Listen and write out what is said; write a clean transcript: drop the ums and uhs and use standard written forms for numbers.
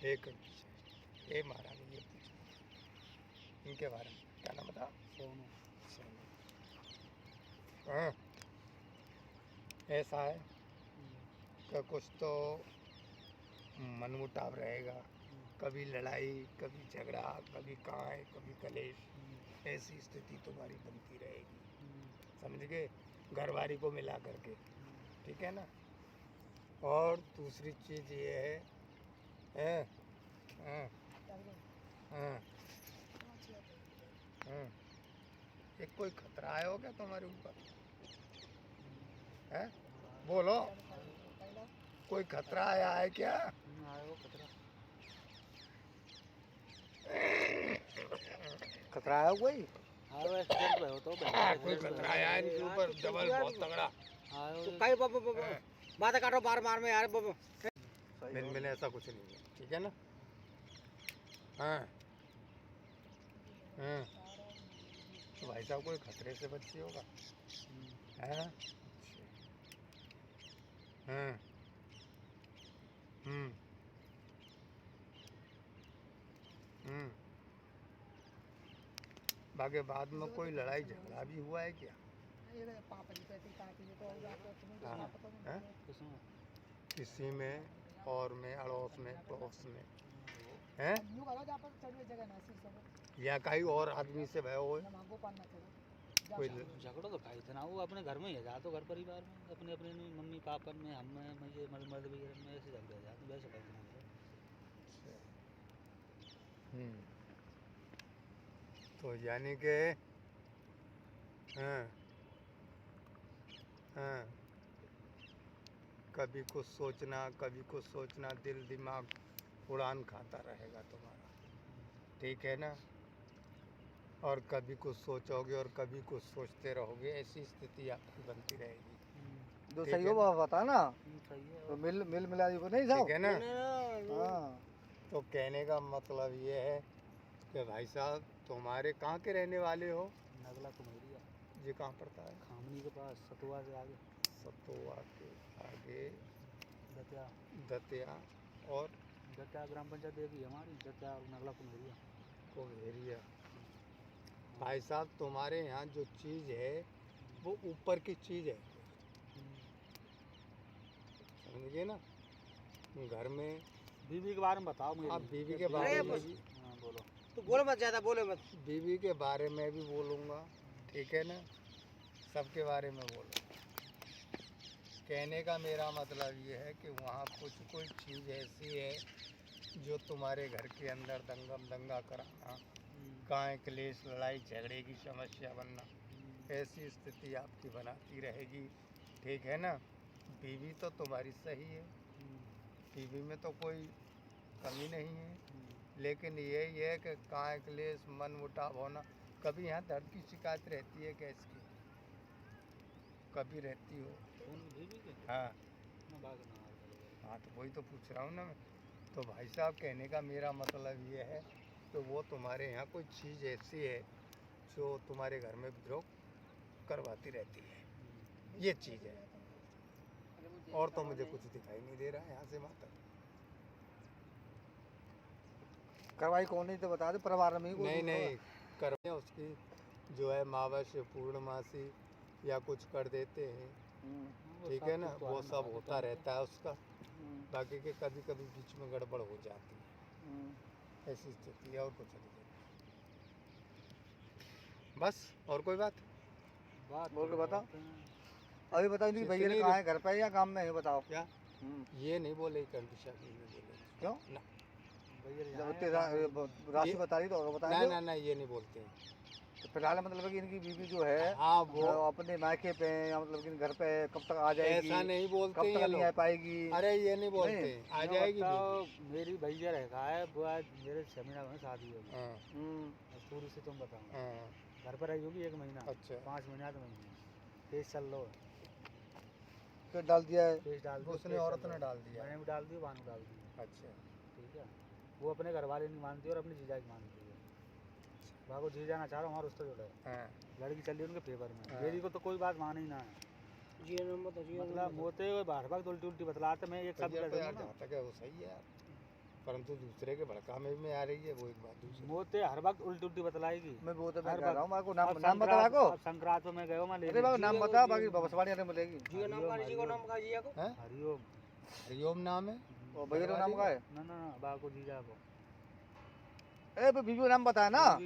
एक ये महाराज ये इनके बारे में क्या नाम बता? सोनू। हाँ, ऐसा है कि कुछ तो मनमुटाव रहेगा, कभी लड़ाई, कभी झगड़ा, कभी काय, कभी कलेश, ऐसी स्थिति तुम्हारी बनती रहेगी, समझ गए? घरवारी को मिला करके, ठीक है ना? और दूसरी चीज़ ये है हाँ हाँ हाँ, एक कोई खतरा आया हो क्या तुम्हारे ऊपर? है बोलो, कोई खतरा आया है क्या? आया खतरा। खतरा आया कोई? आया एक्सीडेंट हुआ तो कोई खतरा आया है इनके ऊपर डबल बहुत तगड़ा? आया कई बाबा बात काटो बार बार में यार बाबा। मैंने ऐसा कुछ नहीं है, ठीक है ना? हाँ हाँ, तो भाई साहब कोई खतरे से बच्ची होगा? हाँ हाँ हम्म हम्म, बाकी बाद में कोई लड़ाई झगड़ा भी हुआ है क्या? हाँ, हाँ? किसी में और में अड़ोस में पड़ोस में हैं या कहीं और आदमी से भय हो कोई झगड़ो तो खाई थे ना, वो अपने घर में ही है, जा तो घर परिवार में अपने अपने मम्मी पापा में हम में मुझे मर्द वगैरह में ऐसे झगड़े जा तो वैसे खाई थे। तो यानी कि हाँ हाँ, कभी कुछ सोचना दिल दिमाग उड़ान खाता रहेगा तुम्हारा, ठीक है ना? और कभी कुछ सोचोगे और कभी कुछ सोचते रहोगे, ऐसी स्थिति आपकी बनती रहेगी। जो ठीक सही है हो ना? बाबा बता ना, सही है। तो मिल मिला को नहीं साहब, ठीक है ना? हाँ। तो कहने का मतलब ये है कि भाई साहब तुम्हारे कहाँ के रहने वाले हो? नगला कुमेरिया। ये कहाँ पड़ता है? खामनी के पास, सतुआ से आगे। सतुआ के आगे दतिया। दतिया और दतिया ग्राम पंचायत एक ही हमारी, दतिया और नगला कुमेरिया। कोहेरिया। भाई साहब तुम्हारे यहाँ जो चीज़ है वो ऊपर की चीज़ है, समझिए ना? घर में बीवी के बारे में बताओ मुझे। आप बीवी के बारे में भी हाँ बोलो। तो बोलो मत, ज्यादा बोले मत। बीवी के बारे में भी बोलूँगा, ठीक है ना? सबके बारे में बोलूँगा। कहने का मेरा मतलब ये है कि वहाँ कुछ कोई चीज़ ऐसी है जो तुम्हारे घर के अंदर दंगा कराना, काय क्लेश लड़ाई झगड़े की समस्या बनना, ऐसी स्थिति आपकी बनाती रहेगी, ठीक है ना? बीवी तो तुम्हारी सही है, बीवी में तो कोई कमी नहीं है, लेकिन यही है कि काय क्लेश मन मुटाव होना, कभी यहाँ दर्द की शिकायत रहती है क्या इसकी? कभी रहती हो? हाँ हाँ, तो वही तो पूछ रहा हूँ ना मैं। तो भाई साहब कहने का मेरा मतलब ये है कि वो तुम्हारे यहाँ कोई चीज़ ऐसी है जो तुम्हारे घर में विद्रोह करवाती रहती है, ये चीज़ है। और तो मुझे कुछ दिखाई नहीं दे रहा है यहाँ से माता। करवाई कौन नहीं तो बता दे, परिवार में ही नहीं करवाई उसकी जो है मावश्य पूर्णमासी या कुछ कर देते हैं, ठीक है ना? वो सब होता रहता है उसका, बाकी के कभी कभी बीच में गड़बड़ हो जाती है, ऐसी स्थिति है और कुछ नहीं। बस और कोई बात बोल के बताओ। अभी बताओ इनकी भैया कहाँ है, घर पे या काम में है, बताओ क्या? ये नहीं बोले क्यों ना, राशि बता रही तो बताया ना ये नहीं बोलते हैं। तो फिलहाल मतलब कि इनकी बीवी जो है हाँ वो अपने मायके पे या मतलब कि घर पे कब तक आ जाएगी? ऐसा नहीं बोलते, कब तक नहीं आ पाएगी? अरे ये नहीं बोलते, आ जाएगी। मेरी भैया रखा है वो आज मेरे 6 महीना में शादी होगी, पूरी से तुम बताओ। घर पर रही होगी 1 महीना। अच्छा 5 महीना तो महीना केस चल लो, फिर डाल दिया है केस डाल दिया उसने, औरत ने डाल दिया, मैंने भी डाल दिया, बानू डाल दिया। अच्छा ठीक है, वो अपने घर वाले नहीं मानती और अपनी जीजा की मानती है। बाबू जी जाना चाह रहा हूँ हमारा उससे जुड़ा है, लड़की चल रही उनके फेवर में, मेरी को तो कोई बात माने ही ना है। मतलब मोते बार बार उल्टी बतलाते, मैं एक शब्द जहाँ तक है वो सही है यार, परंतु दूसरे के भड़का में आ रही है, वो एक बात। दूसरी मोते हर वक्त उल्टी उल्टी बतलाएगी। मैं वो तो मैं हर कह रहा हूँ, मेरे को नाम अब नाम बता संक्रांत- को। अब संक्रांत में गए मैं ले अरे बाबू नाम बता, बाकी भविष्यवाणी अरे मिलेगी। जियो नाम का, जी को नाम का, जिया को हैं? हरिओम। हरिओम नाम है और भैया का नाम का है? ना ना ना, बा को जीजा को। ए बीवी का नाम बताया ना।